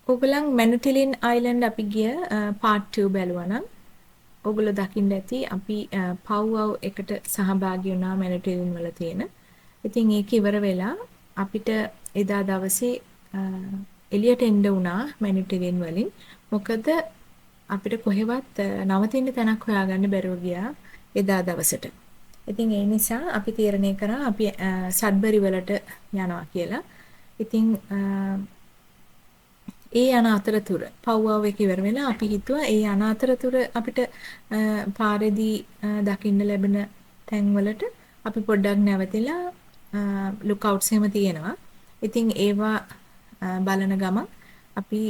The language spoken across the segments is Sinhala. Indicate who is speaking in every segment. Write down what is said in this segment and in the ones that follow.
Speaker 1: ඔයගොල්ලන් මැනුටිලින් අයිලන්ඩ් අපි ගිය part 2 බැලුවා නම් ඔයගොල්ලෝ දකින්න ඇති අපි පව්වව් එකට සහභාගී වුණා මැනුටිලින් වල තියෙන. ඉතින් ඒක ඉවර වෙලා අපිට එදා දවසේ එළියට එන්න වුණා මැනුටිලින් වලින්. මොකද අපිට කොහෙවත් නවතින්න තැනක් හොයාගන්න බැරුව ගියා එදා දවසට. ඉතින් ඒ නිසා අපි තීරණය කරා අපි සඩ්බරි වලට යනවා කියලා. ඉතින් ඒ යන අතරතුර පව්වව් එක ඉවර වෙලා අපි හිතුවා ඒ යන අතරතුර අපිට පාරේදී දකින්න ලැබෙන තැන්වලට අපි පොඩ්ඩක් නැවතිලා ලුක්අවුට්ස් එහෙම තියෙනවා. ඉතින් ඒවා බලන ගමන් අපි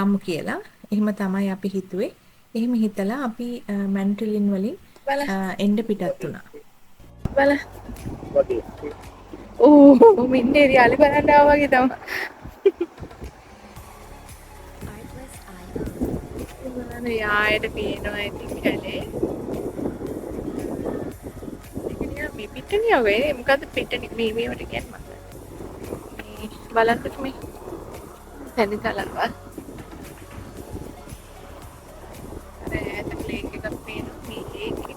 Speaker 1: යමු කියලා. එහෙම තමයි අපි හිතුවේ. එහෙම හිතලා අපි මැන්ටලින් වලින් එන්න පිටත් වුණා. බල. ඕ මින්නේ රියලි බලන්න ආවා වගේ තමයි. යායට පේනවා ඉතින් කැලේ. මේ පිටනිය වෙයි මොකද පිටනි මේවට කියන්නේ මම. මේ බලන්නත් මේ පැනිතලව. අර ඇට ලේක් එකක් පේනවා මේ ඒකේ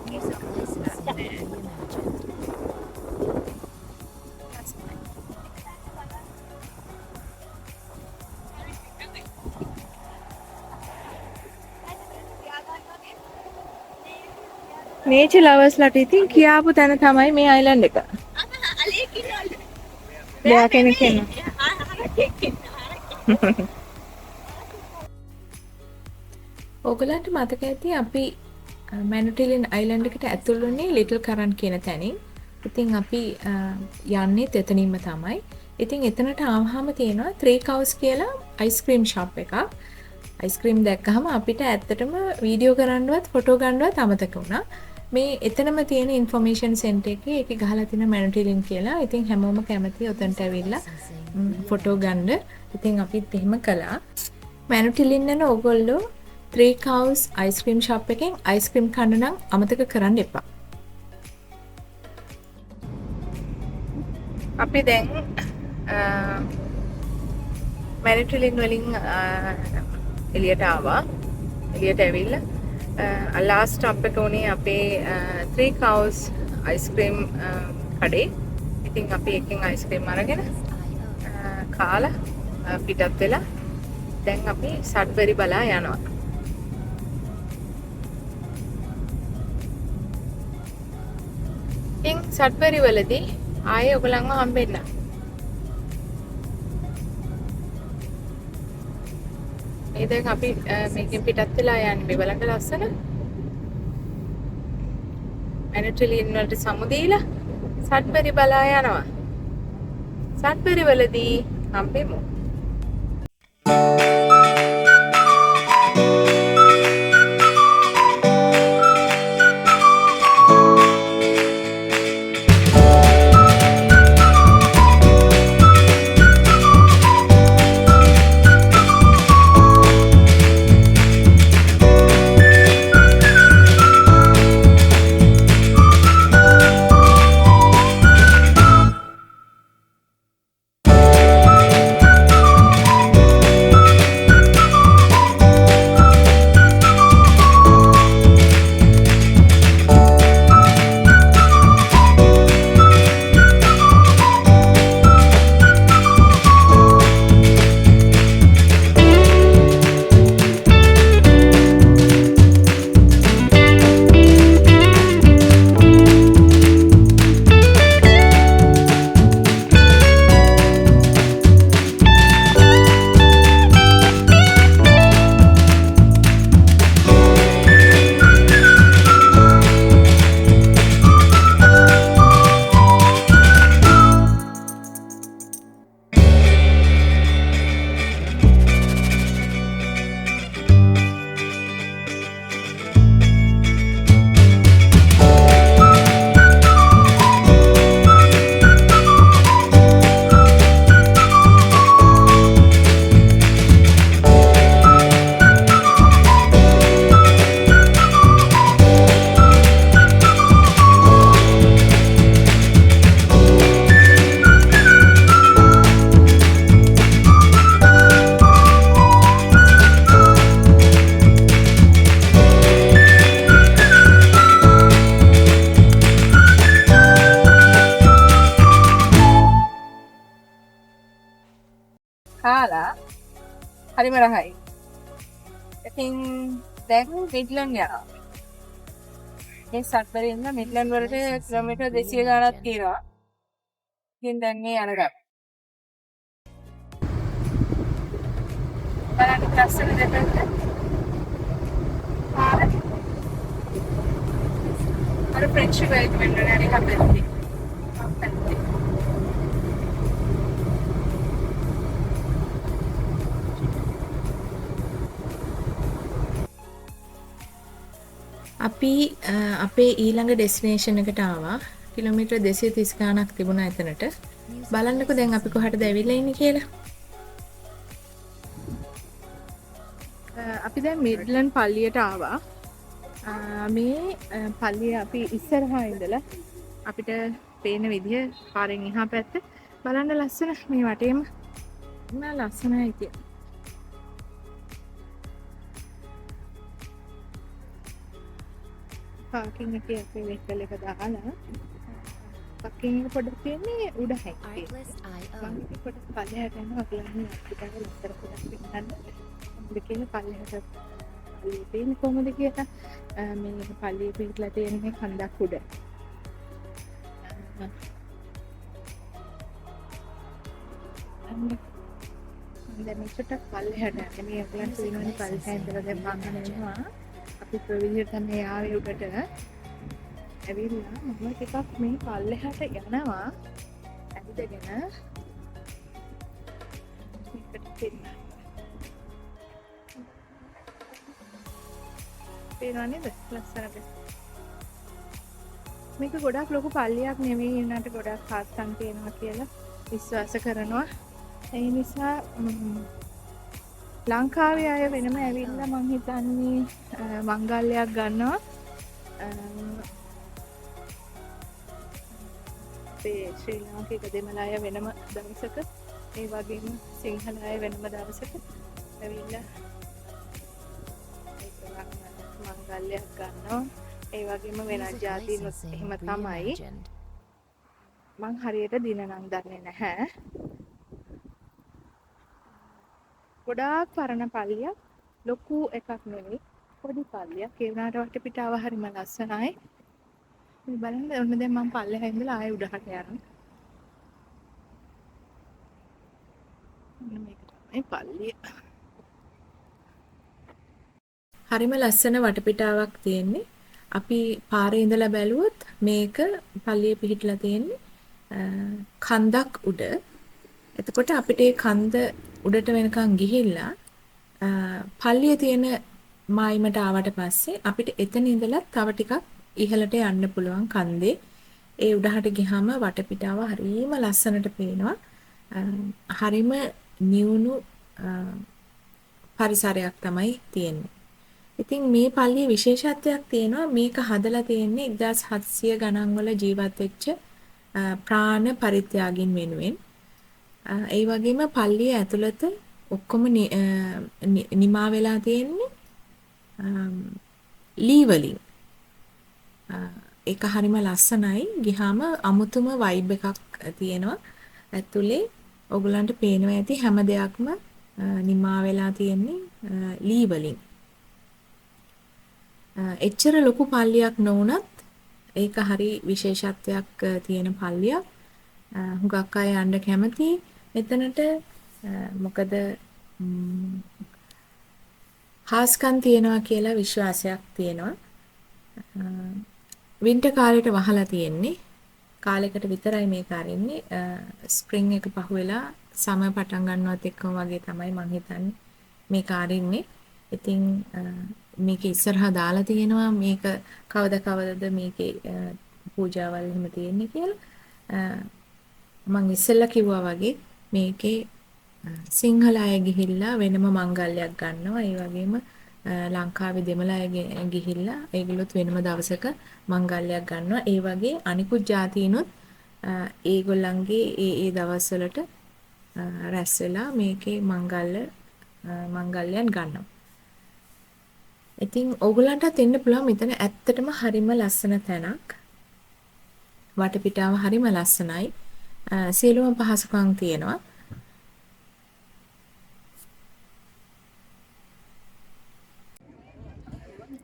Speaker 1: නේචර් ලවර්ස්ලාට ඉතින් කියාපු තැන තමයි මේ අයිලන්ඩ් එක. දෙයක් කෙනෙක් ඉන්නවා. ඕගලන්ට මතක ඇති අපි මැනුටිලින් අයිලන්ඩ් එකට ඇතුල් වුණේ ලිටල් කරන් කියන තැනින්. ඉතින් අපි යන්නේ එතනින්ම තමයි. ඉතින් එතනට ආවහම තියෙනවා 3 cows කියලා අයිස්ක්‍රීම් ෂොප් එකක්. අයිස්ක්‍රීම් දැක්කහම අපිට ඇත්තටම වීඩියෝ කරන්නවත් ෆොටෝ ගන්නවත් අමතක වුණා. මේ එතනම තියෙන ඉන්ෆර්මේෂන් සෙන්ටර් එකේ ඒකේ ගහලා තියෙන මැනුටිලින් කියලා. ඉතින් හැමෝම කැමති ඔතනට ඇවිල්ලා ෆොටෝ ගන්න. ඉතින් අපිත් එහෙම කළා. මැනුටිලින් යන ඕගොල්ලෝ 3 cows අයිස්ක්‍රීම් ෂොප් එකෙන් අයිස්ක්‍රීම් කන්න නම් අමතක කරන්න එපා. අපි දැන් මැනුටිලින් වලින් එළියට ආවා. එළියට ඇවිල්ලා ලාස්ට් ස්ටොප් එක උනේ අපේ 3 cows අයිස්ක්‍රීම් කඩේ. ඉතින් අපි එකෙන් අයිස්ක්‍රීම් අරගෙන කාලා පිටත් වෙලා දැන් අපි සඩ්බරි බලා යනවා. ඉතින් සඩ්බරි වලදී ආයේ ඔයගලන්ව හම්බෙන්න. මේ දැන් අපි මේකෙන් පිටත් වෙලා යන්නේ මේ බලන්න ලස්සන. මැනුටිලින් වලට සමු දීලා සඩ්බරි බලා යනවා. සඩ්බරි වලදී හම්බෙමු.
Speaker 2: හරිම රහයි. ඉතින් දැන් මිඩ්ලන්ඩ් යනවා. මේ සත්වරින්ද මිඩ්ලන්ඩ් වලට කිලෝමීටර් 200 ගාණක් තියෙනවා. ඉතින් දැන් මේ යන ගමන්. බලන්න ලස්සන දෙපැත්ත. අර ෆ්‍රෙන්ච් වෙල්ට් වෙන්න නෑ කපෙtti. කපෙtti.
Speaker 1: අපි අපේ ඊළඟ ඩෙස්ටිනේෂන් එකට ආවා. කිලෝමීටර් 230 ගාණක් තිබුණා එතනට. බලන්නකෝ දැන් අපි කොහටද ඇවිල්ලා ඉන්නේ කියලා.
Speaker 2: අපි දැන් මිඩ්ලන්ඩ් පල්ලියට ආවා. මේ පල්ලිය අපි ඉස්සරහා ඉඳලා අපිට පේන විදිහ පාරෙන් එහා පැත්ත බලන්න ලස්සන මේ වටේම මා ලස්සනයි කිය. පාකින් එකේ අපේ වෙහිකල් එක දාලා පාකින් එක පොඩ්ඩක් තියෙන්නේ උඩ හැක්කේ. මම ඒක පොඩ්ඩක් පල්ලෙහාට යනවා ඔයගොල්ලෝ අපිට ලස්සන පොඩ්ඩක් පින්නන්න. දෙකේ පල්ලෙහාට පල්ලිය තියෙන කොහොමද කියලා මේ පල්ලිය පිටලා තියෙන මේ කන්දක් උඩ. දැන් මේකට පල්ලෙහාට යන්නේ මේ ඔයගොල්ලන්ට වෙනවනේ පල්ලෙහා ඉඳලා දැන් මම යනවා. අපි ප්‍රවිධියට තමයි ආවේ උඩට. ඇවිල්ලා මම ටිකක් මේ පල්ලෙහාට යනවා. ඇවිදගෙන මේකට පින්න. පේනව නේද? ලස්සනට. මේක ගොඩක් ලොකු පල්ලියක් නෙමෙයි නේද? ගොඩක් ખાස්කම් තියෙනවා කියලා විශ්වාස කරනවා. ඒ නිසා ලංකාවේ අය වෙනම ඇවිල්ලා මං හිතන්නේ මංගල්‍යයක් ගන්නවා. අපේ ශ්‍රී ලාංකික දෙමළ අය වෙනම දවසක ඒ වගේම සිංහල අය වෙනම දවසක ඇවිල්ලා මංගල්‍යයක් ගන්නවා. ඒ වගේම වෙනත් ජාතීනුත් එහෙම තමයි. මං හරියට දින නම් දන්නේ නැහැ. ගොඩාක් පරණ පල්ලියක්. ලොකු එකක් නෙවෙයි. පොඩි පල්ලියක්. ඒ වුණාට වටපිටාව හරිම ලස්සනයි. මේ බලන්න ඔන්න දැන් මම පල්ලෙහා ඉඳලා ආයෙ උඩහට යනවා. මේක තමයි පල්ලිය.
Speaker 1: හරිම ලස්සන වටපිටාවක් තියෙන්නේ. අපි පාරේ ඉඳලා බැලුවොත් මේක පල්ලිය පිහිටලා තියෙන්නේ කන්දක් උඩ. එතකොට අපිට මේ කන්ද උඩට වෙනකන් ගිහිල්ලා පල්ලිය තියෙන මායිමට ආවට පස්සේ අපිට එතන ඉඳලා තව ටිකක් ඉහළට යන්න පුළුවන් කන්දේ. ඒ උඩහට ගියාම වටපිටාව හරිම ලස්සනට පේනවා. හරිම නියුණු පරිසරයක් තමයි තියෙන්නේ. ඉතින් මේ පල්ලියේ විශේෂත්වයක් තියෙනවා. මේක හදලා තියෙන්නේ 1700 ගණන් වල ජීවත් වෙච්ච ප්‍රාණ පරිත්‍යාගින් වෙනුවෙන්. ඒ වගේම පල්ලිය ඇතුළත ඔක්කොම නිමා වෙලා තියෙන්නේ ලී වලින්. ඒක හරිම ලස්සනයි. ගියාම අමුතුම වයිබ් එකක් තියෙනවා. ඇතුලේ ඔයගලන්ට පේනවා ඇති හැම දෙයක්ම නිමා වෙලා තියෙන්නේ ලී වලින්. එච්චර ලොකු පල්ලියක් නොවුනත් ඒක හරි විශේෂත්වයක් තියෙන පල්ලියක්. හුඟක් අය යන්න කැමතියි මෙතනට. මොකද හාස්කම් තියනවා කියලා විශ්වාසයක් තියෙනවා. වින්ටර් කාලේට වහලා තියෙන්නේ. කාලයකට විතරයි මේක අරින්නේ. ස්ප්‍රින්ග් එක පහුවෙලා සමර් පටන් ගන්නවත් එක්කම වගේ තමයි මම හිතන්නේ මේක අරින්නේ. ඉතින් මේක ඉස්සරහා දාලා තියෙනවා මේක කවදද මේකේ පූජාවල් එහෙම තියෙන්නේ කියලා. මම ඉස්සෙල්ලා කිව්වා වගේ මේකේ සිංහල අය ගිහිල්ලා වෙනම මංගල්‍යයක් ගන්නවා. ඒ වගේම ලංකාවේ දෙමළ අය ගිහිල්ලා ඒගොල්ලොත් වෙනම දවසක මංගල්‍යයක් ගන්නවා. ඒ වගේ අනිකුත් ජාතීනුත් ඒගොල්ලන්ගේ ඒ දවස්වලට රැස් වෙලා මේකේ මංගල්‍යයන් ගන්නවා. ඉතින් ඕගොල්ලන්ටත් එන්න පුළුවන්. මෙතන ඇත්තටම හරිම ලස්සන තැනක්. වටපිටාව හරිම ලස්සනයි. සියලුම පහසුකම් තියෙනවා.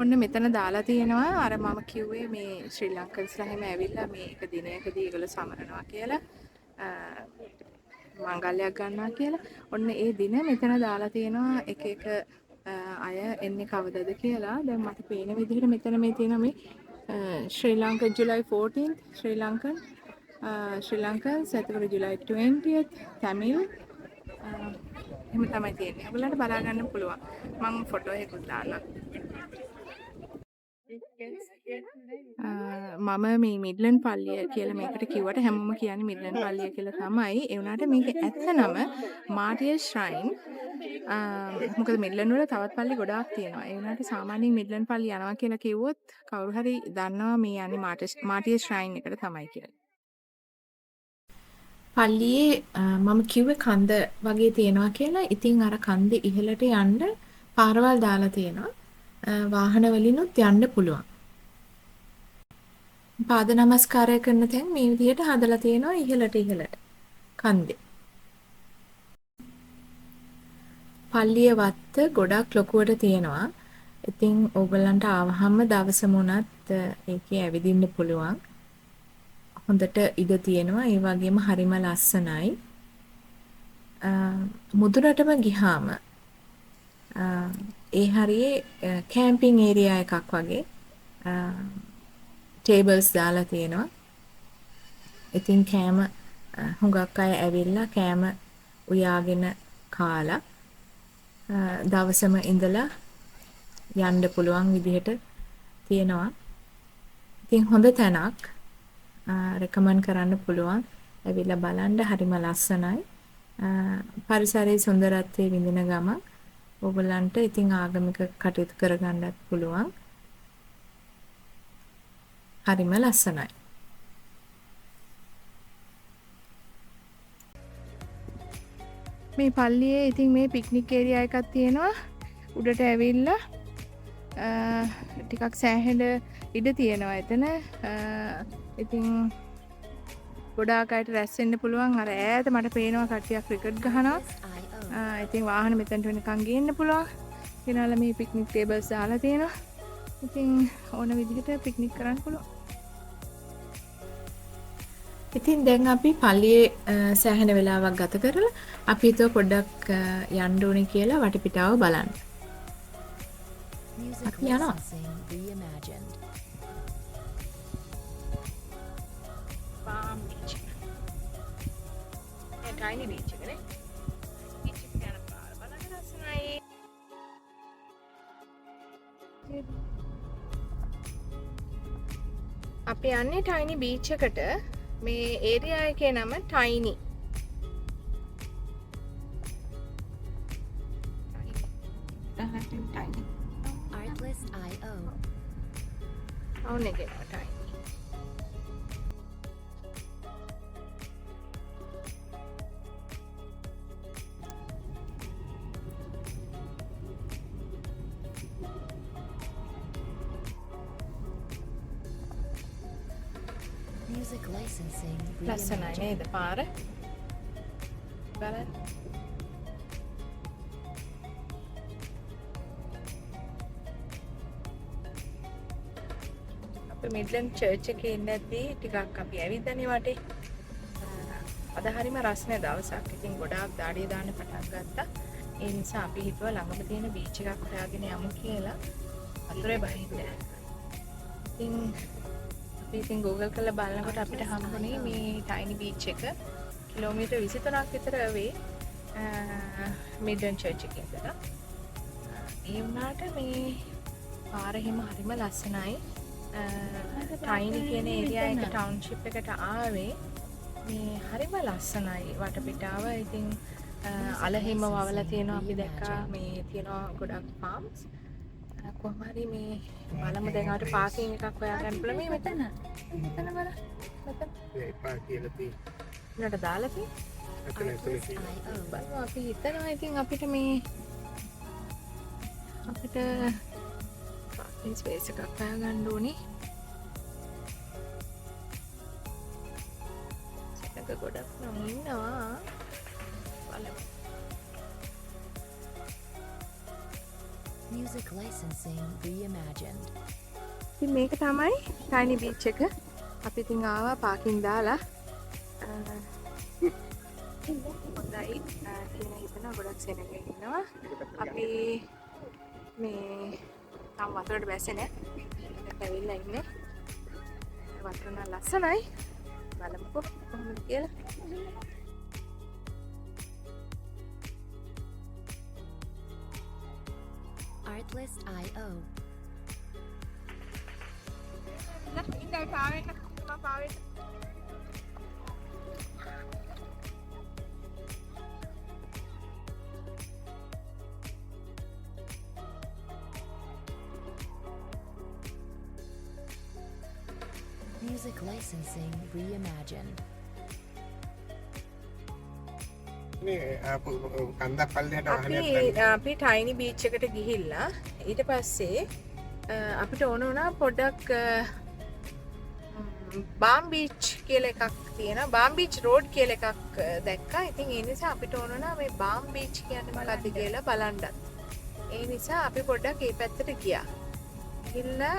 Speaker 2: ඔන්න මෙතන දාලා තියෙනවා අර මම කිව්වේ මේ ශ්‍රී ලංකන්ස්ලා හැම ඇවිල්ලා මේ එක දිනයකදී ඒගොල්ලෝ සමරනවා කියලා මංගල්‍යයක් ගන්නවා කියලා. ඔන්න ඒ දින මෙතන දාලා තියෙනවා එක එක අය එන්නේ කවදද කියලා. දැන් මට පේන විදිහට මෙතන මේ තියෙනවා මේ ශ්‍රී ලංකා July 14th ශ්‍රී ලංකන් එතකොට July 20th Tamil එහෙම තමයි තියෙන්නේ. ඔයගොල්ලන්ට බලා ගන්න පුළුවන්. මම ෆොටෝ එකකුත් දාන්නම්. මම මේ මිඩ්ලන් පල්ලිය කියලා මේකට කිව්වට හැමෝම කියන්නේ මිඩ්ලන් පල්ලිය කියලා තමයි. ඒ වුණාට මේක ඇත්තනම මාටියර් ශ්‍රයින්. මොකද මිඩ්ලන් වල තවත් පල්ලි ගොඩාක් තියෙනවා. ඒ වුණාට සාමාන්‍යයෙන් මිඩ්ලන් පල්ලිය යනවා කියලා කිව්වොත් කවුරු හරි දන්නවා මේ යන්නේ මාටියර් ශ්‍රයින් එකට තමයි කියලා.
Speaker 1: පල්ලියේ මම කිව්වේ කන්ද වගේ තියෙනවා කියලා. ඉතින් අර කන්දේ ඉහළට යන්න පාරවල් දාලා තියෙනවා. වාහන වලිනුත් යන්න පුළුවන්. පාද නමස්කාරය කරන තැන් මේ විදිහට හදලා තියෙනවා ඉහළට කන්දේ. පල්ලිය වත්ත ගොඩක් ලොකුවට තියෙනවා. ඉතින් ඕගොල්ලන්ට ආවහම දවස මොනත් ඒකේ ඇවිදින්න පුළුවන්. හොඳට ඉඩ තියෙනවා. ඒ වගේම හරිම ලස්සනයි. මුදුනටම ගිහාම ඒ හරියේ කැම්පින් ඒරියා එකක් වගේ ටේබල්ස් දාලා තියෙනවා. ඉතින් කෑම හුඟක් අය ඇවිල්ලා කෑම උයාගෙන කාලා දවසම ඉඳලා යන්න පුළුවන් විදිහට තියෙනවා. ඉතින් හොඳ තැනක් රෙකමන්ඩ් කරන්න පුළුවන්. ඇවිල්ලා බලන්න හරිම ලස්සනයි. පරිසරයේ සුන්දරත්වයේ විඳින ගම ඔයගොල්ලන්ට ඉතින් ආගමික කටයුතු කරගන්නත් පුළුවන්. හරිම ලස්සනයි.
Speaker 2: මේ පල්ලියේ ඉතින් මේ පික්නික් ඒරියා එකක් තියෙනවා. උඩට ඇවිල්ලා ටිකක් සෑහෙන ඉඩ තියෙනවා එතන. ඉතින් ගොඩාක් අයට රැස් වෙන්න පුළුවන්. අර ඈත මට පේනවා කට්ටියක් ක්‍රිකට් ගහනවා. ඉතින් වාහන මෙතනට වෙනකන් ගේන්න පුළුවන්. ගෙනාලා මේ පික්නික් ටේබල්ස් දාලා තියෙනවා. ඉතින් ඕන විදිහට පික්නික් කරන්න පුළුවන්.
Speaker 1: ඉතින් දැන් අපි පල්ලියේ සෑහෙන වෙලාවක් ගත කරලා අපි හිතුව පොඩ්ඩක් යන්න ඕනේ කියලා වටපිටාව බලන්න. අපි යනවා.
Speaker 2: Palm Beach. Tiny beach එකනේ. beach එක යන පාර බලන්න ලස්සනයි. අපි යන්නේ tiny beach එකට. මේ ඒරියා එකේ නම tiny.
Speaker 3: Artlist.io.
Speaker 2: ඔව් නේ කියනවා tiny.
Speaker 3: Music licensing.
Speaker 2: ලස්සනයි නේද පාර? බලන්න. අපි මිඩ්ලන්ඩ් චර්ච් එකේ ඉඳද්දී ටිකක් අපි ඇවිද්දානේ වටේ. අද හරිම රස්නේ දවසක්. ඉතින් ගොඩාක් දාඩිය දාන්න පටන් ගත්තා. ඒ නිසා අපි හිතුවා ළඟම තියෙන බීච් එකක් හොයාගෙන යමු කියලා. වතුරේ බහින්න. ඉතින් Google කරලා බලනකොට අපිට හම්බුනේ මේ tiny beach එක කිලෝමීටර් 23ක් විතර වේ මිඩ්ලන්ඩ් චර්ච් එකේ ඉඳලා. ඒ වුණාට මේ පාර හිම හරිම ලස්සනයි. tiny කියන ඒරියා එක ටවුන්ෂිප් එකට ආවේ මේ හරිම ලස්සනයි වටපිටාව. ඉතින් අල හිම වවලා තියෙනවා. අපි දැක්කා මේ තියෙනවා ගොඩක් farms. කොහොම හරි මේ බලමු දැන් ආවට පාකින් එකක් හොයාගන්න පුළුවන්. මේ මෙතන බලන්න. මෙතන
Speaker 4: මේ පාකියලා තියෙන්නේ.
Speaker 2: නට දාලා තියෙන්නේ. බලමු අපි හිතනවා ඉතින් අපිට පාකින් ස්පේස් එකක් හොයාගන්න ඕනේ. සෙනග ගොඩක් නම් ඉන්නවා. බලමු.
Speaker 3: Music licensing reimagined.
Speaker 2: ඉතින් මේක තමයි ටයිනි බීච් එක. අපි ඉතින් ආවා පාකින් දාලා. හොඳයි කියලා හිතනවා. ගොඩක් සෙනග ඉන්නවා. අපි මේ තාම වතුරට බැස්සේ නැහැ. දැන් ඇවිල්ලා ඉන්නේ. වතුර නම් ලස්සනයි. බලමුකෝ කොහොමද කියලා.
Speaker 3: Artlist.io.
Speaker 2: ඉඳලා පාවෙන්න මම පාවෙන්න.
Speaker 3: Music licensing reimagined.
Speaker 4: මේ ආපු කන්දක් පල්ලෙහාට වාහනයක්
Speaker 2: අපි ටයිනි බීච් එකට ගිහිල්ලා ඊට පස්සේ අපිට ඕන වුණා පොඩ්ඩක් බාම් බීච් කියලා එකක් තියෙනවා. බාම් බීච් රෝඩ් කියලා එකක් දැක්කා. ඉතින් ඒ නිසා අපිට ඕන වුණා මේ බාම් බීච් කියන්නේ මොකක්ද කියලා බලන්න. ඒ නිසා අපි පොඩ්ඩක් ඒ පැත්තට ගියා. ගිහිල්ලා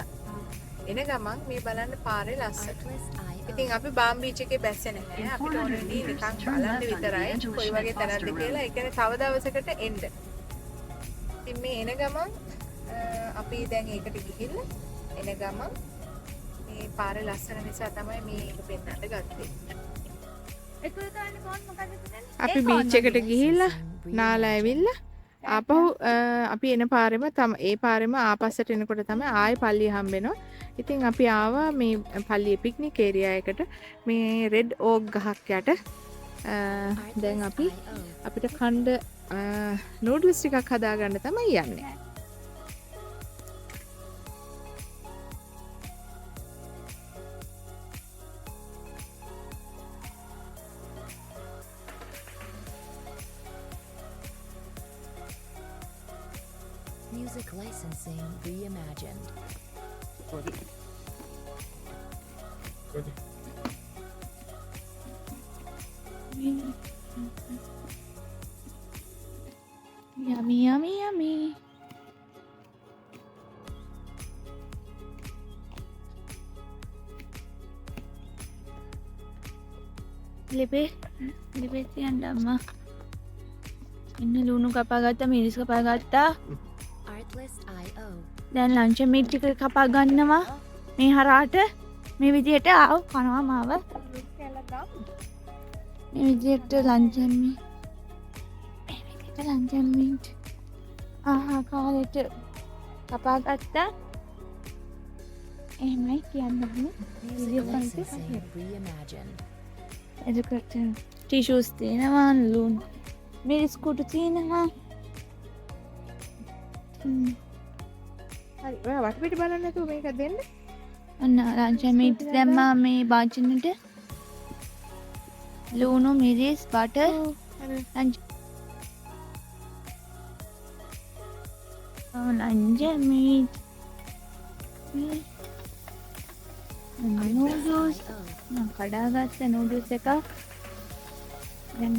Speaker 2: එන ගමන් මේ බලන්න පාරේ ලස්සන.
Speaker 3: Artlist.io.
Speaker 2: ඉතින් අපි බාම් බීච් එකේ බැස්සේ නැහැ. අපිට ඕනේ නිකන් බලන්න විතරයි. කොයි වගේ තැනක්ද කියලා. ඒ කියන්නේ තව දවසකට එන්න. ඉතින් මේ එන ගමන් අපි දැන් ඒකට ගිහිල්ලා එන ගමන් මේ පාරේ ලස්සන නිසා තමයි මේ එක පෙන්නන්න ගත්තේ. අපි බීච් එකට ගිහිල්ලා නාලා ඇවිල්ලා ආපහු අපි එන පාරෙම ඒ පාරෙම ආපස්සට එනකොට තමයි ආයෙ පල්ලිය හම්බෙනවා. ඉතින් අපි ආවා මේ පල්ලියේ පික්නික් ඒරියා එකට මේ රෙඩ් ඕක් ගහක් යට. දැන් අපි අපිට කණ්ඩ නූඩල්ස් ටිකක් හදාගන්න තමයි යන්නේ.
Speaker 3: Music licensing reimagined.
Speaker 2: Yummy, yummy, yummy.
Speaker 5: ලිපේ තියන්න අම්මා. ඉන්න ලුණු කපා ගත්තා, මිරිස් කපා ගත්තා.
Speaker 3: Artlist.io.
Speaker 5: දැන් ලන්ච් මීට් ටික කපා ගන්නවා. මේ හරහාට මේ විදිහට ආව කනවා මාව. මේ විදිහට ලන්ච් මීට්. මේ විදිහට ලන්ච් මීට්. කාලෙට කපා ගත්තා. එහෙමයි කියන්න ඕනේ.
Speaker 3: Music licensing reimagined.
Speaker 5: එතකොට ටිෂුස් තියෙනවා, ලුණු මිරිස් කුටු තියෙනවා.
Speaker 2: හරි ඔයා වටපිට බලන්න නැතුව මේක දෙන්න.
Speaker 5: ඔන්න ලන්ච් මීට් දැම්මා මේ වාචනට. ලුණු මිරිස් බටර් ලන්ච් මීට් නූඩල්ස් මම කඩාගත්ත නූඩල්ස් එකක්. දැන්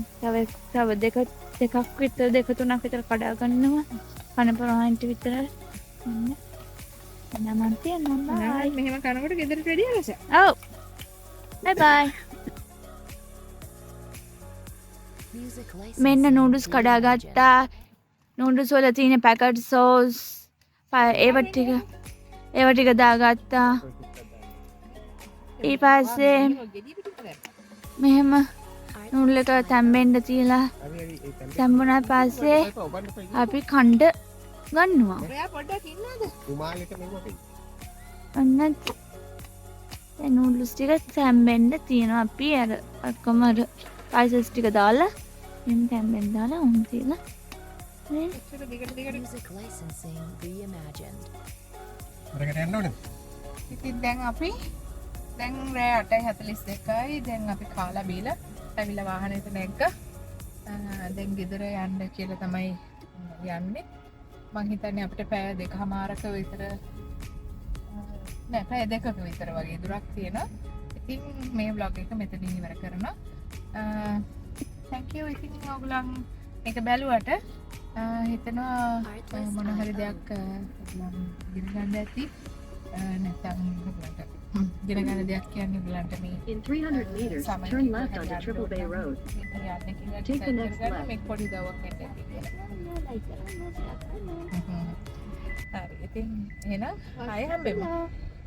Speaker 5: තව දෙකක් විතර දෙක තුනක් විතර කඩා ගන්නවා. කන පරාන්ට විතර. නමන් තියනවා. බයි.
Speaker 2: මෙහෙම කනකොට ගෙදරට වැඩිය රස.
Speaker 5: ඔව්. බයි බයි.
Speaker 3: Music
Speaker 5: මෙන්න
Speaker 3: licensing
Speaker 5: නූඩල්ස් කඩා ගත්තා. නූඩල්ස් වල තියෙන පැකට් සෝස් ඒව ටික දාගත්තා. ඊට පස්සේ මෙහෙම නූඩල් එක තැම්බෙන්න තියලා තැම්බුණා පස්සේ අපි කණ්ඩ ගන්නවා.
Speaker 2: ඔයා පොඩ්ඩක් ඉන්නද?
Speaker 4: රුමාලෙට මෙව්වා
Speaker 5: ඔන්න දැන් නූඩල්ස් ටික තැම්බෙන්න තියෙනවා. අපි අර ඔක්කොම අර ස්පයිසස් ටික දාලා මෙහෙම තැම්බෙන්න දාලා උන් තියලා මේ
Speaker 3: Music licensing reimagined.
Speaker 4: අරකට යන්න ඕනේ.
Speaker 2: ඉතින් දැන් අපි දැන් රෑ 8:42යි. දැන් අපි කාලා බීලා ඇවිල්ලා වාහනේට නැග්ගා. දැන් ගෙදර යන්න කියලා තමයි යන්නේ. මං හිතන්නේ අපිට පැය දෙකමාරක විතර නෑ පැය දෙකක විතර වගේ දුරක් තියෙනවා. ඉතින් මේ vlog එක මෙතනින් ඉවර කරනවා. thank you ඉතින් ඔයගොල්ලන් මේක බැලුවට
Speaker 1: හිතනවා මොන හරි දෙයක් ඉගෙන ගන්න ඇති නැත්නම් ඉගෙන ගන්න දෙයක් කියන්නේ ඔයගලන්ට මේ
Speaker 6: In 300 meters, turn left onto Triple Bay Road. Take the next left.
Speaker 1: මේක පොඩි දවයක් වෙන්න ඇති කියලා. හරි ඉතින් එහෙනම් ආයෙ හම්බෙමු.